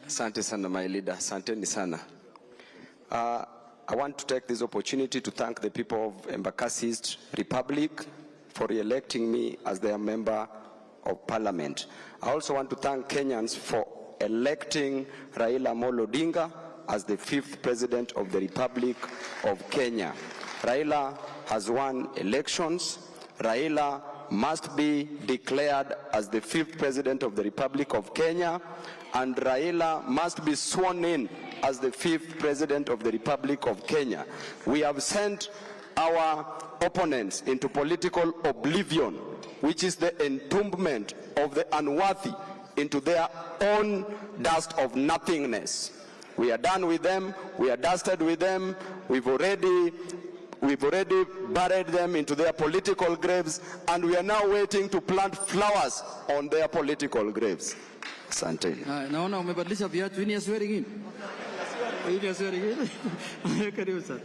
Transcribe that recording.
Asante sana my leader, asanteni sana. I want to take this opportunity to thank the people of Embakasi East Republic for re-electing me as their member of parliament. I also want to thank Kenyans for electing Raila Odinga as the 5th president of the Republic of Kenya. Raila has won elections. Raila must be declared as the 5th president of the Republic of Kenya, and Raila must be sworn in as the 5th president of the Republic of Kenya. We have sent our opponents into political oblivion, which is the entombment of the unworthy into their own dust of nothingness. We are done with them, we are dusted with them, we've already buried them into their political graves, and we are now waiting to plant flowers on their political graves. Asante. Naona umebadilisha viatu, ini ya swearing in. Ini ya swearing in. Karibu sana.